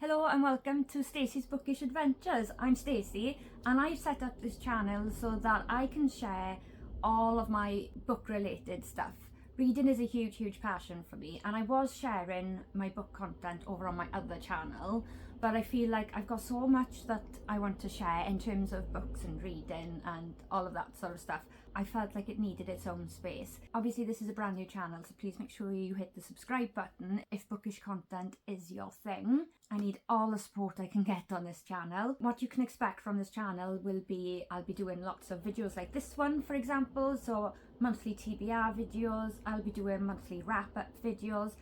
Hello and welcome to Stacey's Bookish Adventures. I'm Stacey and I've set up this channel so that I can share all of my book related stuff. Reading is a huge passion for me, and I was sharing my book content over on my other channel, but I feel like I've got so much that I want to share in terms of books and reading and all of that sort of stuff. I felt like it needed its own space. Obviously this is a brand new channel, so please make sure you hit the subscribe button if bookish content is your thing. I need all the support I can get on this channel. What you can expect from this channel will be, I'll be doing lots of videos like this one, for example, so monthly TBR videos. I'll be doing monthly wrap-up videos.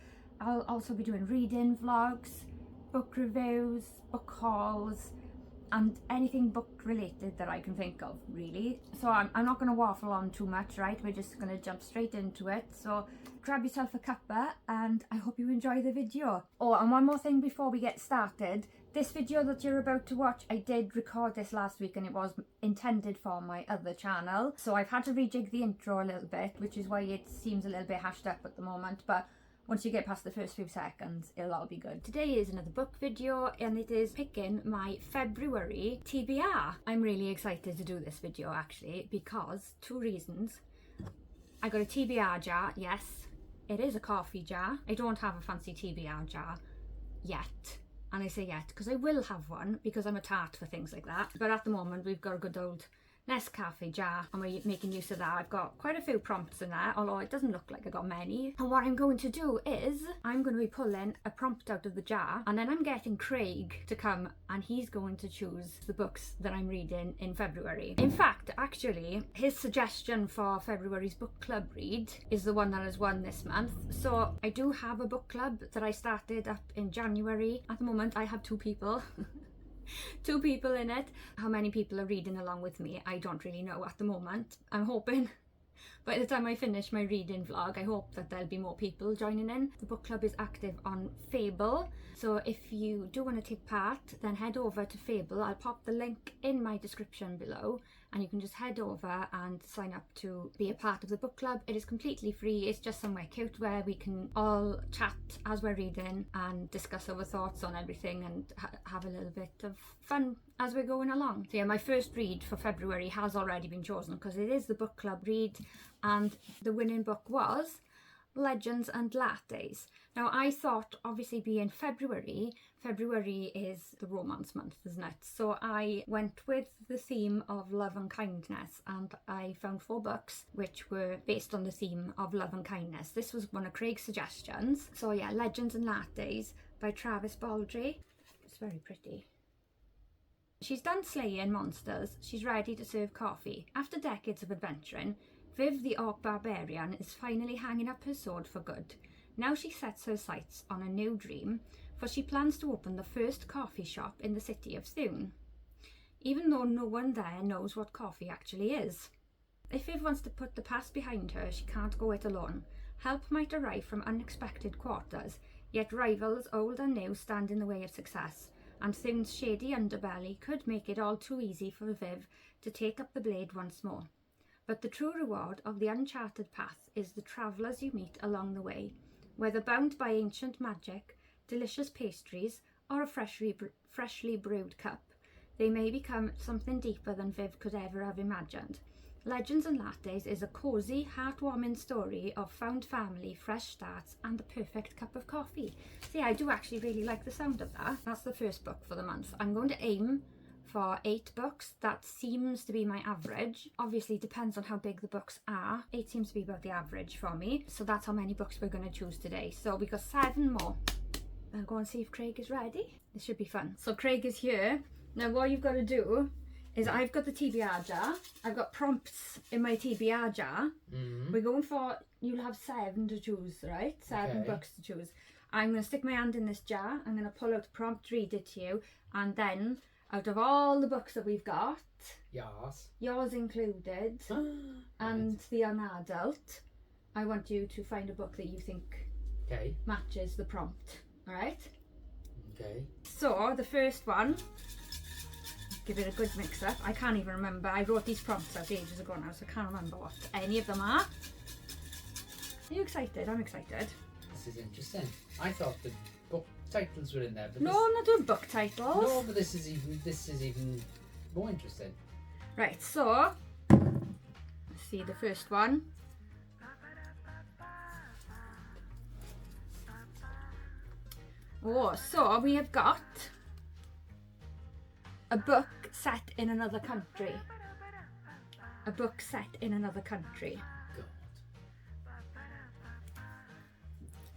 I'll also be doing reading vlogs, book reviews, book hauls, and anything book related that I can think of, really. So I'm not going to waffle on too much, right? We're just going to jump straight into it. So grab yourself a cuppa and I hope you enjoy the video. Oh, and one more thing before we get started. This video that you're about to watch, I did record this last week and it was intended for my other channel. So I've had to rejig the intro a little bit, which is why it seems a little bit hashed up at the moment. But once you get past the first few seconds, it'll all be good. Today is another book video and it is picking my February TBR. I'm really excited to do this video actually because two reasons. I got a TBR jar, yes, it is a coffee jar. I don't have a fancy TBR jar yet. And I say yet because I will have one because I'm a tart for things like that. But at the moment we've got a good old Nescafe jar and we're making use of that. I've got quite a few prompts in there, although it doesn't look like I got many. And what I'm going to do is I'm going to be pulling a prompt out of the jar, and then I'm getting Craig to come and he's going to choose the books that I'm reading in February. In fact, actually, his suggestion for February's book club read is the one that has won this month. So I do have a book club that I started up in January. At the moment I have two people. Two people in it. How many people are reading along with me, I don't really know at the moment. I'm hoping by the time I finish my reading vlog, I hope that there'll be more people joining in. The book club is active on Fable, so if you do want to take part, then head over to Fable. I'll pop the link in my description below and you can just head over and sign up to be a part of the book club. It is completely free. It's just somewhere cute where we can all chat as we're reading and discuss our thoughts on everything and have a little bit of fun as we're going along. So yeah, my first read for February has already been chosen because it is the book club read, and the winning book was Legends and Lattes. Now I thought, obviously being February is the romance month, isn't it? So I went with the theme of love and kindness and I found 4 books which were based on the theme of love and kindness. This was one of Craig's suggestions. So yeah, Legends and Lattes by Travis Baldry. It's very pretty. She's done slaying monsters. She's ready to serve coffee. After decades of adventuring, Viv the Orc Barbarian is finally hanging up her sword for good. Now she sets her sights on a new dream, for she plans to open the first coffee shop in the city of Thune, even though no one there knows what coffee actually is. If Viv wants to put the past behind her, she can't go it alone. Help might arrive from unexpected quarters, yet rivals old and new stand in the way of success, and Thune's shady underbelly could make it all too easy for Viv to take up the blade once more. But the true reward of the uncharted path is the travellers you meet along the way, whether bound by ancient magic, delicious pastries, or a freshly brewed cup. They may become something deeper than Viv could ever have imagined. Legends and Lattes is a cosy, heartwarming story of found family, fresh starts, and the perfect cup of coffee. See, I do actually really like the sound of that. That's the first book for the month. I'm going to aim for 8 books. That seems to be my average. Obviously depends on how big the books are. 8 seems to be about the average for me. So that's how many books we're going to choose today. So we got 7 more. I'll go and see if Craig is ready. This should be fun. So Craig is here. Now what you've got to do is I've got the TBR jar. I've got prompts in my TBR jar. We're going for, you'll have 7 to choose, right? 7 books to choose. I'm going to stick my hand in this jar. I'm going to pull out the prompt, read it to you, and then out of all the books that we've got, yours included, and the young adult, I want you to find a book that you think matches the prompt. Alright? Okay. So, the first one, give it a good mix up. I can't even remember. I wrote these prompts out ages ago now, so I can't remember what any of them are. Are you excited? I'm excited. This is interesting. I thought the book titles were in there. But No, I'm not doing book titles. No, but this is even more interesting. Right, so let's see the first one. Oh, so we have got a book set in another country. A book set in another country.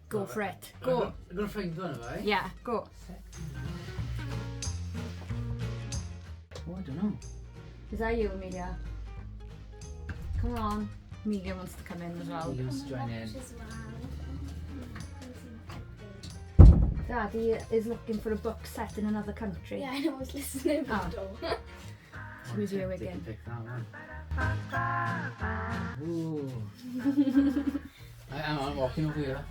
Go for it. Go. I'm gonna find one, have I? Yeah, go. Oh, I don't know. Is that you, Amelia? Come on. Amelia wants to come in as well. He wants to join in. Daddy is looking for a book set in another country. Yeah, I know, I was listening. Oh. Who's you They again? can pick that one. Ooh. I'm walking over here.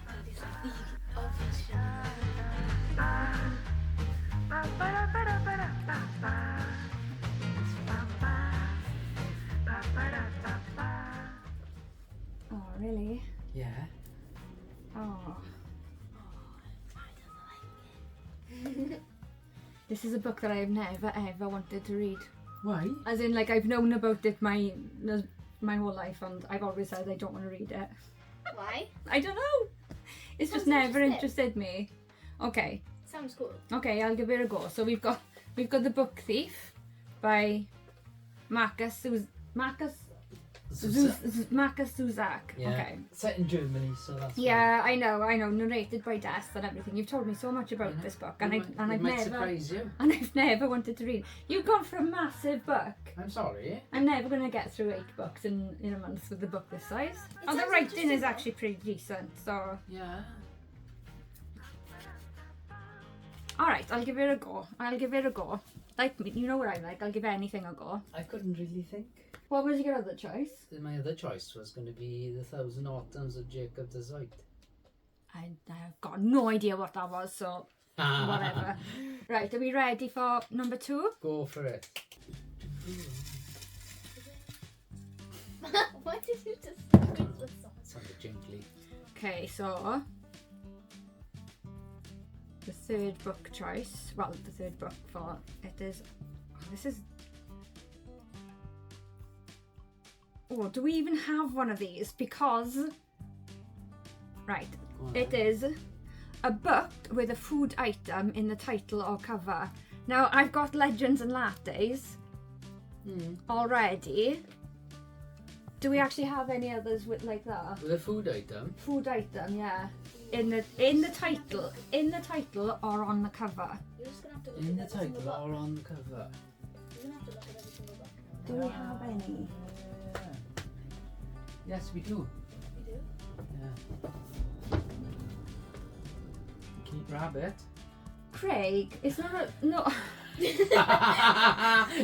Oh, really? Yeah. Oh. This is a book that I've never ever wanted to read. Why? As in, like, I've known about it my whole life, and I've always said I don't want to read it. Why? I don't know. It's just Sounds never interesting. interested me. Okay, Sounds cool. okay, I'll give it a go. So we've got The Book Thief by Marcus Zuzak. Yeah. Okay. Set in Germany, so that's Yeah, I know. Narrated by Des and everything. You've told me so much about Yeah. this book, It and might I've surprise you. never wanted to read. You've gone for a massive book. I'm sorry. I'm never going to get through 8 books in a month with a book this size. It Oh, the sounds writing interesting, is though. actually pretty decent, so... Yeah. Alright, I'll give it a go. Like me, you know what I like, I'll give anything a go. I couldn't really think. What was your other choice? My other choice was going to be The Thousand Autumns of Jacob de Zoet. I've got no idea what that was, so whatever. Right, are we ready for number 2? Go for it. Why did you just start with something? Sounded jingly. Okay, so... the third book choice, well, the third book for it is... Oh, this is... Oh, do we even have one of these? Because... Right, Go on it then. is a book with a food item in the title or cover. Now, I've got Legends and Lattes already. Do we actually have any others with like that? With a food item. Food item, yeah. In the title or on the cover. You're just gonna have to look In the at every single title book. or on the cover. You're gonna have to look at every single book. Do we have any? Yes, we do. We do? Yeah. Keep rabbit. Craig, it's not a no.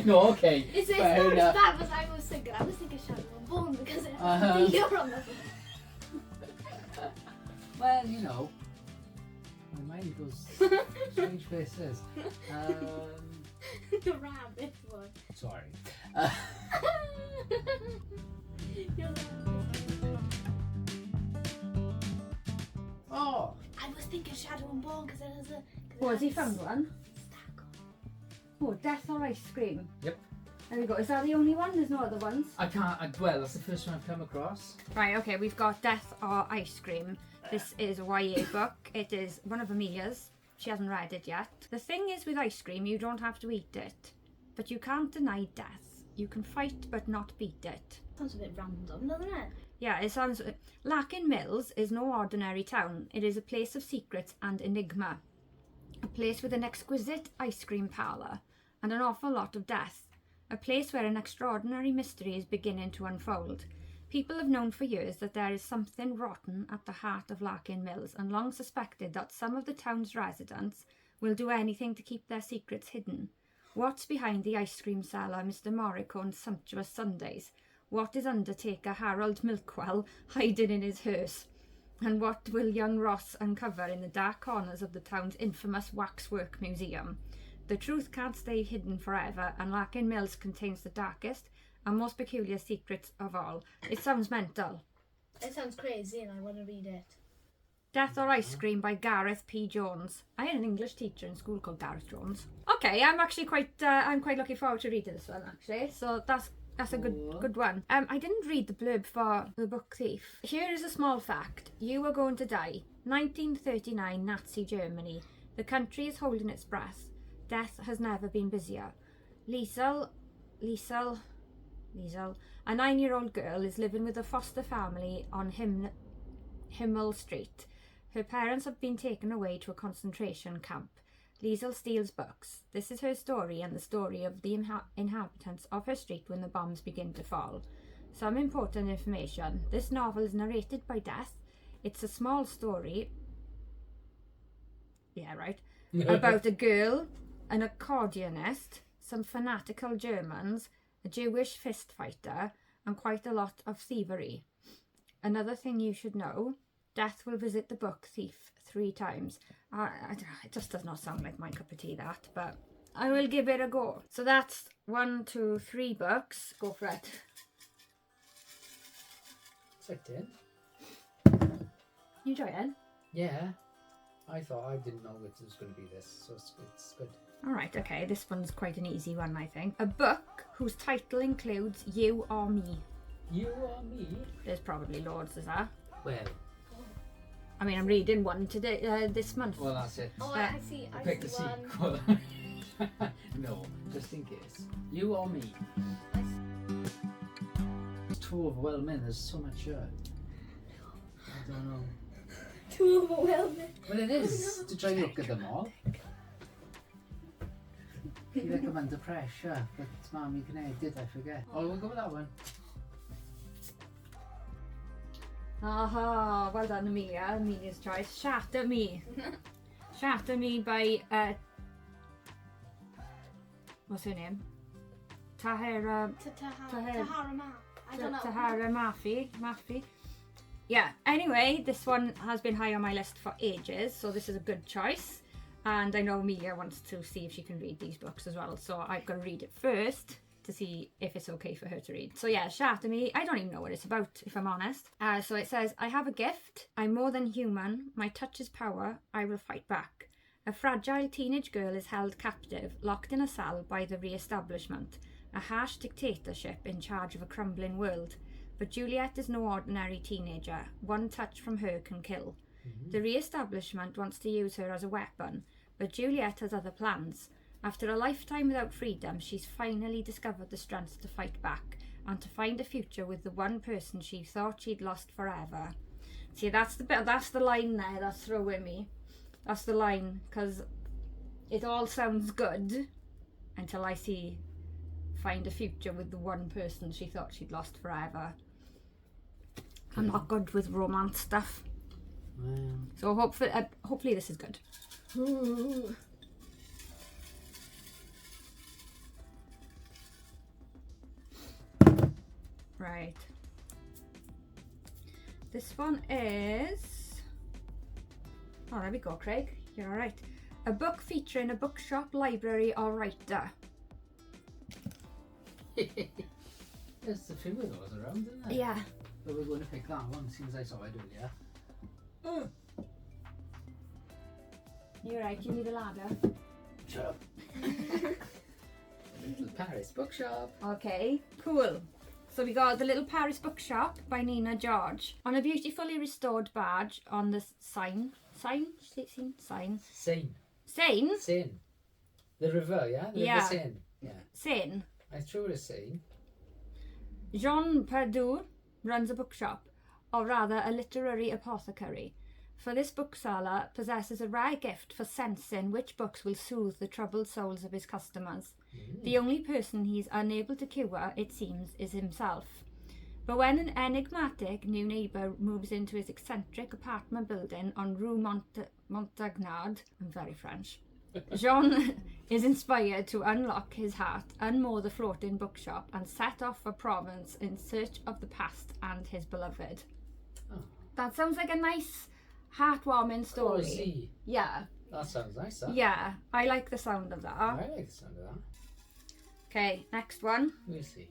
No, okay. It's fair not as enough. bad as I was thinking. I was thinking Shadow and Bone because it has Uh-huh. the year on the book. Well, you know, my mind goes strange places. The rabbit one. Sorry. You're like- Oh, I was thinking Shadow and Bone because it has a. Oh, has he found one? Stack on. Oh, Death or Ice Cream. Yep. There we go. Is that the only one? There's no other ones. I can't. Well, that's the first one I've come across. Right. Okay. We've got Death or Ice Cream. This is a YA book. It is one of Amelia's. She hasn't read it yet. The thing is with ice cream, you don't have to eat it, but you can't deny death. You can fight but not beat it. Sounds a bit random, doesn't it? Yeah, it sounds... Larkin Mills is no ordinary town. It is a place of secrets and enigma. A place with an exquisite ice cream parlour and an awful lot of death. A place where an extraordinary mystery is beginning to unfold. People have known for years that there is something rotten at the heart of Larkin Mills and long suspected that some of the town's residents will do anything to keep their secrets hidden. What's behind the ice cream seller Mr. Morricone's sumptuous sundaes? What is Undertaker Harold Milkwell hiding in his hearse? And what will young Ross uncover in the dark corners of the town's infamous waxwork museum? The truth can't stay hidden forever, and Larkin Mills contains the darkest and most peculiar secrets of all. It sounds mental. It sounds crazy and I want to read it. Death or Ice Cream by Gareth P. Jones. I had an English teacher in school called Gareth Jones. Okay, I'm actually I'm quite looking forward to reading this one actually. So that's a good one. I didn't read the blurb for The Book Thief. Here is a small fact. You are going to die. 1939 Nazi Germany. The country is holding its breath. Death has never been busier. Liesel, a 9-year-old girl, is living with a foster family on Himmel Street. Her parents have been taken away to a concentration camp. Liesel steals books. This is her story and the story of the inhabitants of her street when the bombs begin to fall. Some important information. This novel is narrated by Death. It's a small story, about a girl, an accordionist, some fanatical Germans, a Jewish fist fighter, and quite a lot of thievery. Another thing you should know, Death will visit the book thief 3 times. It just does not sound like my cup of tea, that, but I will give it a go. So that's 1, 2, 3 books. Go for it. It's like 10. You enjoy it? Yeah. I didn't know it was going to be this, so it's good. Alright, okay, this one's quite an easy one, I think. A book whose title includes You or Me. You or Me? There's probably loads of that. Well, I mean, I'm reading one today, this month. well, that's it. Oh, I see. I Pick the see one. sequel. No, just in case. You or Me? It's too overwhelming. There's so much here. I don't know. Too overwhelming. Well, it is to try and look at them all. I feel like I'm under pressure, but Mummy can edit, I forget. Oh, we'll go with that one. Aha, well done, Amelia. Amelia's choice. Shatter Me. Shatter Me by, what's her name? Tahara Mafi. Yeah, anyway, this one has been high on my list for ages, so this is a good choice. And I know Amelia wants to see if she can read these books as well, so I've got to read it first to see if it's okay for her to read. So yeah, Shatter Me, I don't even know what it's about, if I'm honest. So it says, I have a gift, I'm more than human, my touch is power, I will fight back. A fragile teenage girl is held captive, locked in a cell by the re-establishment, a harsh dictatorship in charge of a crumbling world. But Juliet is no ordinary teenager. One touch from her can kill. The re-establishment wants to use her as a weapon, but Juliet has other plans. After a lifetime without freedom, she's finally discovered the strength to fight back and to find a future with the one person she thought she'd lost forever. See, that's the line there that's throwing me. That's the line, because it all sounds good until I see find a future with the one person she thought she'd lost forever. I'm not good with romance stuff. So hopefully this is good. Ooh. Right. This one is... Oh, there we go, Craig. You're alright. A book featuring a bookshop, library or writer. There's a few of those around, isn't there? Yeah. But we're going to pick that one since I saw it earlier. You're right, you need a ladder. Shut up. Little Paris Bookshop. Okay, cool. So we got The Little Paris Bookshop by Nina George. On a beautifully restored barge on the Seine. The river, yeah? The river Seine. Yeah. Seine. I threw a Seine. Jean Perdue runs a bookshop, or rather a literary apothecary. For this bookseller possesses a rare gift for sensing which books will soothe the troubled souls of his customers. The only person he's unable to cure, it seems, is himself. But when an enigmatic new neighbour moves into his eccentric apartment building on Rue Montagnard, I'm very French, Jean is inspired to unlock his heart, unmoor the floating bookshop, and set off for Provence in search of the past and his beloved. Oh. That sounds like a nice, heartwarming story. Cozy. Yeah. That sounds nice, that. Yeah, I like the sound of that. I like the sound of that. Okay, next one. We'll see.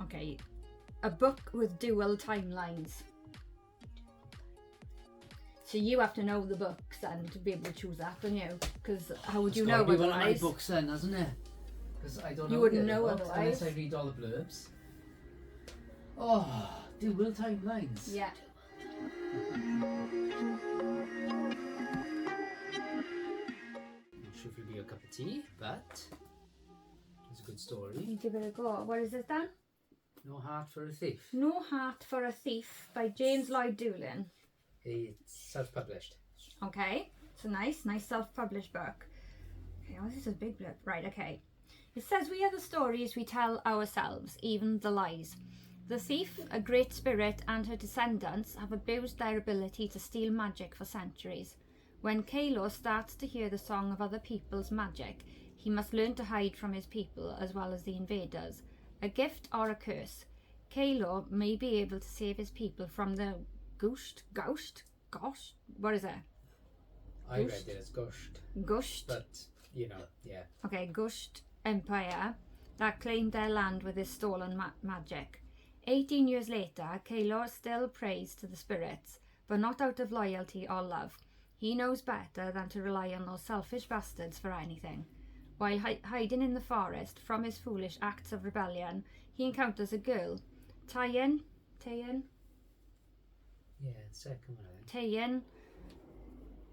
Okay, a book with dual timelines. So you have to know the books and to be able to choose that, don't you? Because how would you know It's gotta be one of my otherwise? books then, hasn't it? Because I don't know. You wouldn't the other know books otherwise. unless I read all the blurbs. Oh, dual timelines. Yeah. Not sure if it'll be a cup of tea, but it's a good story. You give it a go. What is it then? No Heart for a Thief. No Heart for a Thief by James Lloyd Doolin. It's self-published. Okay, it's a nice self-published book. Okay, oh, this is a big blurb. Right, okay. It says, we are the stories we tell ourselves, even the lies. The thief, a great spirit, and her descendants have abused their ability to steal magic for centuries. When Kalo starts to hear the song of other people's magic, he must learn to hide from his people as well as the invaders. A gift or a curse. Kalo may be able to save his people from the Ghost, what is it? I read Ghost? it as Gushed. Ghost. But, you know, yeah. Okay, Ghost Empire that claimed their land with his stolen magic. 18 years later, Kalo still prays to the spirits, but not out of loyalty or love. He knows better than to rely on those selfish bastards for anything. While hiding in the forest from his foolish acts of rebellion, he encounters a girl, Tayin, Yeah, the second one, I think. Tayin,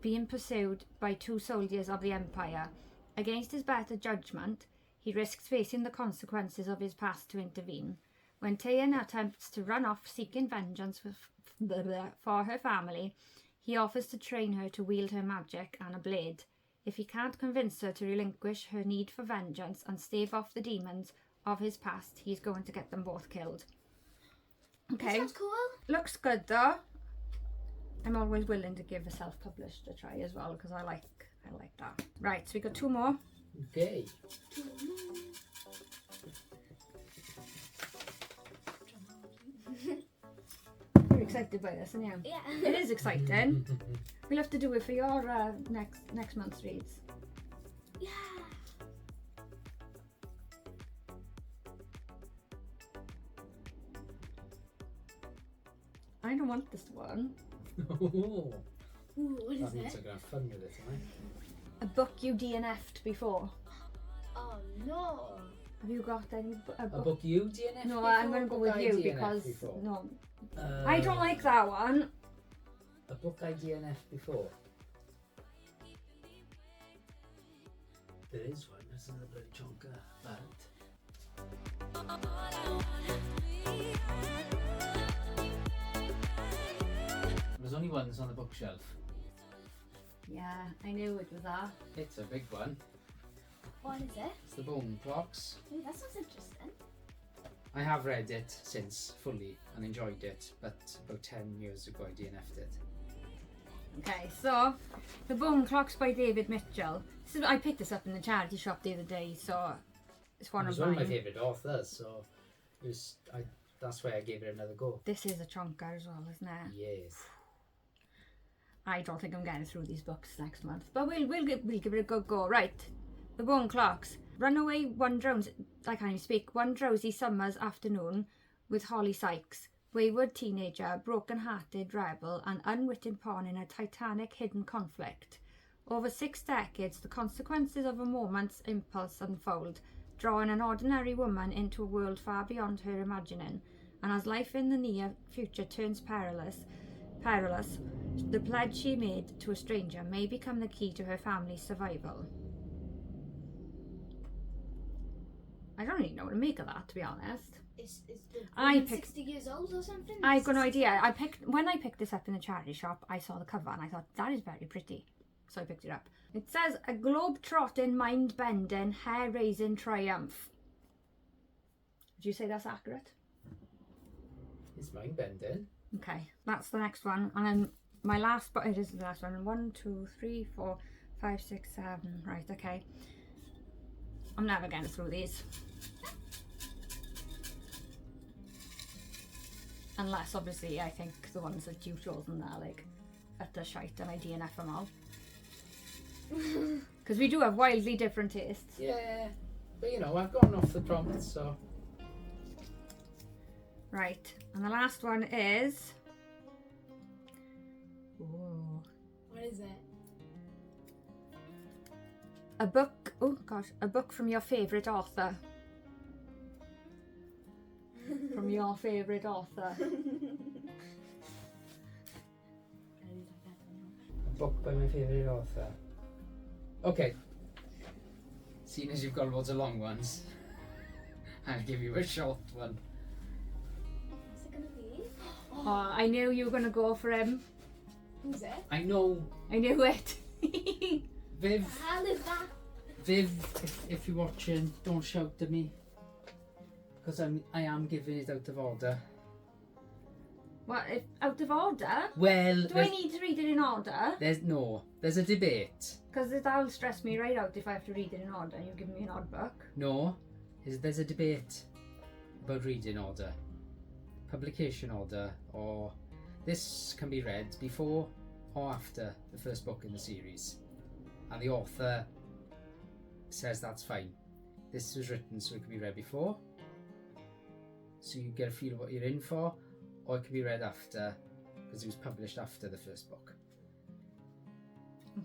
being pursued by 2 soldiers of the Empire. Against his better judgment, he risks facing the consequences of his past to intervene. When Tayin attempts to run off seeking vengeance for her family, he offers to train her to wield her magic and a blade. If he can't convince her to relinquish her need for vengeance and stave off the demons of his past, he's going to get them both killed. That Okay, sounds cool. looks good though. I'm always willing to give a self-published a try as well because I like that. Right, so we got 2 more. Okay. You're excited by this, aren't you? Yeah. It is exciting. We'll have to do it for your next month's reads. Yeah. I don't want this one. Ooh, Ooh, what is that means it? I'm going to have fun with it, right? A book you DNF'd before. Oh no. Have you got any A book you DNF No, before? I'm going to go Book with I you DNF because before? no, I don't like that one. A book I DNF before. There is one, that's another bloody chonker, but... There's only one that's on the bookshelf. Yeah, I knew it was that. It's a big one. What is it? It's the Bone Clocks. Ooh, that sounds interesting. I have read it since fully and enjoyed it, but about 10 years ago I DNF'd it. Okay, so The Bone Clocks by David Mitchell. I picked this up in the charity shop the other day, so it's one It of was one of my mine. favourite authors, so it was, that's why I gave it another go. This is a chonker as well, isn't it? Yes. I don't think I'm getting through these books next month, but we'll give it a good go. Right, The Bone Clocks. Runaway one drowsy summer's afternoon with Holly Sykes, wayward teenager, broken-hearted rebel, and unwitting pawn in a titanic hidden conflict. Over 6 decades, the consequences of a moment's impulse unfold, drawing an ordinary woman into a world far beyond her imagining. And as life in the near future turns perilous, the pledge she made to a stranger may become the key to her family's survival. I don't really know what to make of that, to be honest. Is the I woman picked- 60 years old or something? I've got no idea. When I picked this up in the charity shop, I saw the cover and I thought, that is very pretty. So I picked it up. It says, a globe-trotting, mind-bending, hair-raising triumph. Would you say that's accurate? It's mind bending. Okay, that's the next one. And then my last, but it is the last one. 1, 2, 3, 4, 5, 6, 7. Right, okay. I'm never getting through these. Unless, obviously, I think the ones that you've chosen are like utter shite and I DNF them all. Because we do have wildly different tastes. Yeah, but you know, I've gone off the prompt, so... Right, and the last one is... Ooh. What is it? A book, oh gosh, a book from your favourite author. From your favourite author. A book by my favourite author. Okay. Seeing as you've got loads of long ones, I'll give you a short one. What's it gonna be? Oh, I knew you were going to go for him. Who's it? I know, I knew it. Viv. The hell is that? Viv, if you're watching, don't shout at me. Because I am giving it out of order. What, if out of order? Well, Do I need to read it in order? there's a debate. Because that'll stress me right out if I have to read it in order and you give me an odd book. No, there's a debate about reading order, publication order, or this can be read before or after the first book in the series. And the author says that's fine. This was written so it can be read before, so you get a feel of what you're in for, or it can be read after because it was published after the first book.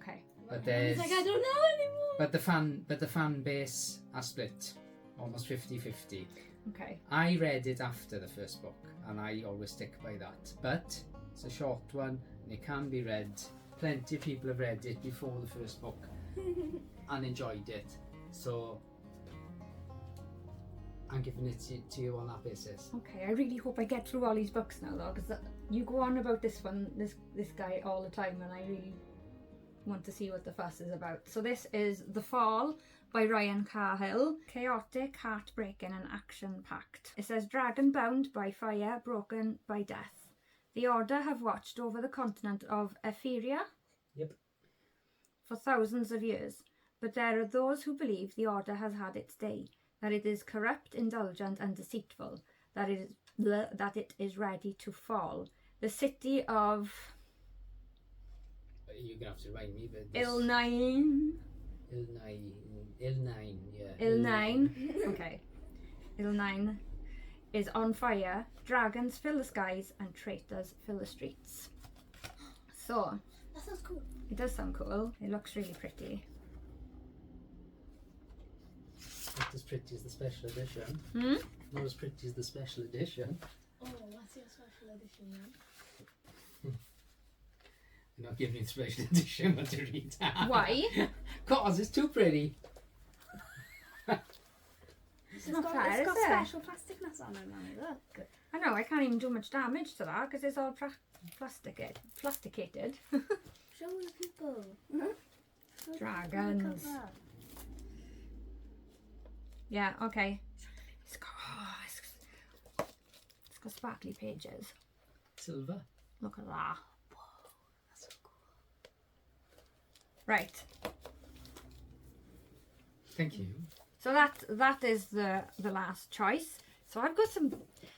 Okay. But He's there's like, I don't know anymore. but the fan base are split, almost 50-50. Okay. I read it after the first book, and I always stick by that. But it's a short one, and it can be read. Plenty of people have read it before the first book and enjoyed it. So I'm giving it to you on that basis. Okay, I really hope I get through all these books now though, because you go on about this one, this guy all the time, and I really want to see what the fuss is about. So this is The Fall by Ryan Cahill. Chaotic, heartbreaking and action-packed. It says, dragon bound by fire, broken by death. The Order have watched over the continent of Etheria Yep. for thousands of years, but there are those who believe the Order has had its day, that it is corrupt, indulgent and deceitful, that it is ready to fall. The city of You're gonna have to remind me, but this... Ilnine. Ilnine, yeah. Ilnine. Okay. Ilnine is on fire. Dragons fill the skies and traitors fill the streets. So, That sounds cool. it does sound cool. It looks really pretty. Not as pretty as the special edition. Hmm? Not as pretty as the special edition. Oh, what's your special edition then? I'm not giving you the special edition one to read. Why? Cause it's too pretty. It's not fair, It's is got it? special plasticness on it, Nanny. Look. I know, I can't even do much damage to that because it's all plasticated. Show the people. Show the Dragons. people the cover. Yeah, okay. It's got sparkly pages. Silver. Look at that. That's so cool. Right. Thank you. So that is the last choice. So I've got some.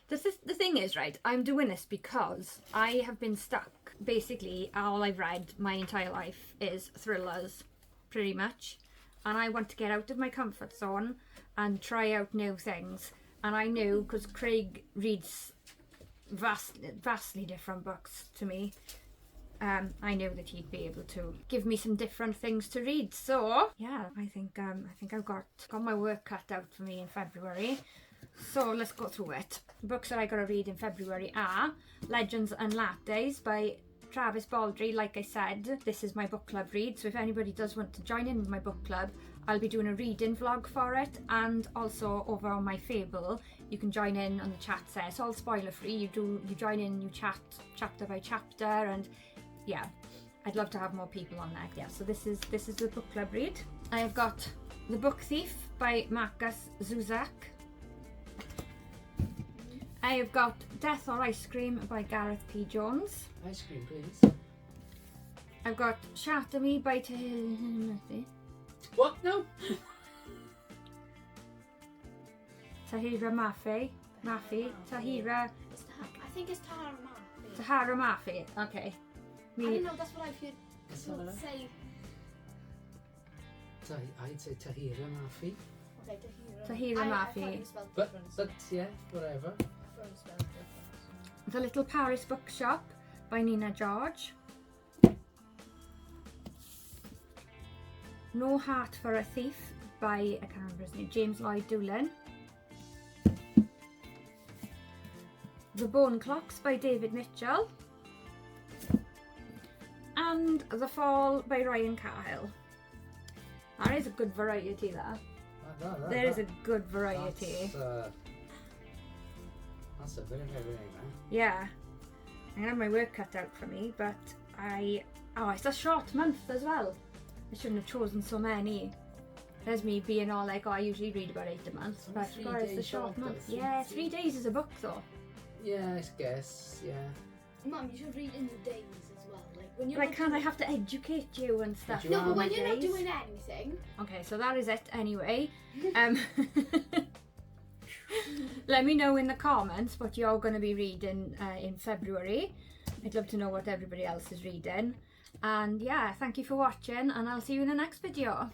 The thing is, right, I'm doing this because I have been stuck. Basically, all I've read my entire life is thrillers, pretty much, and I want to get out of my comfort zone and try out new things. And I knew, because Craig reads vastly different books to me, I knew that he'd be able to give me some different things to read. So yeah, I think I've got my work cut out for me in February. So let's go through it. The books that I got to read in February are Legends and Lattes by Travis Baldry. Like I said, this is my book club read, so if anybody does want to join in with my book club, I'll be doing a reading vlog for it, and also over on my Fable you can join in on the chat there. It's all spoiler free. You join in, you chat chapter by chapter, and yeah, I'd love to have more people on there. Yeah, so this is the book club read. I have got The Book Thief by Marcus Zuzak. I have got Death or Ice Cream by Gareth P. Jones. Ice cream, please. I've got Shatter Me by Tahira What? No. Mafi. Tahira. I think it's Tahara Mafi. Tahara Mafi. Okay. I don't know, that's what I've heard Let's people have a look. say. I'd say Tahira Mafi. Okay, Tahira. Tahira I Mafi. thought you spelled But different. yeah, whatever. I thought you spelled different. The Little Paris Bookshop by Nina George. No Heart for a Thief by, I can't remember his name, James Lloyd Doolin. The Bone Clocks by David Mitchell. And The Fall by Ryan Cahill. That is a good variety there. There is a good variety. That's a bit of everything, man. Yeah. I'm gonna have my work cut out for me, but it's a short month as well. I shouldn't have chosen so many. There's me being all like, I usually read about 8 a month, but it's a short month. Yeah, 3 days is a book though. Yeah, I guess, yeah. Mum, you should read in the days as well. Like when you're. But I have to educate you and stuff. No, but when you're not doing anything. Okay, so that is it anyway. Let me know in the comments what you're going to be reading in February. I'd love to know what everybody else is reading. And yeah, thank you for watching, and I'll see you in the next video.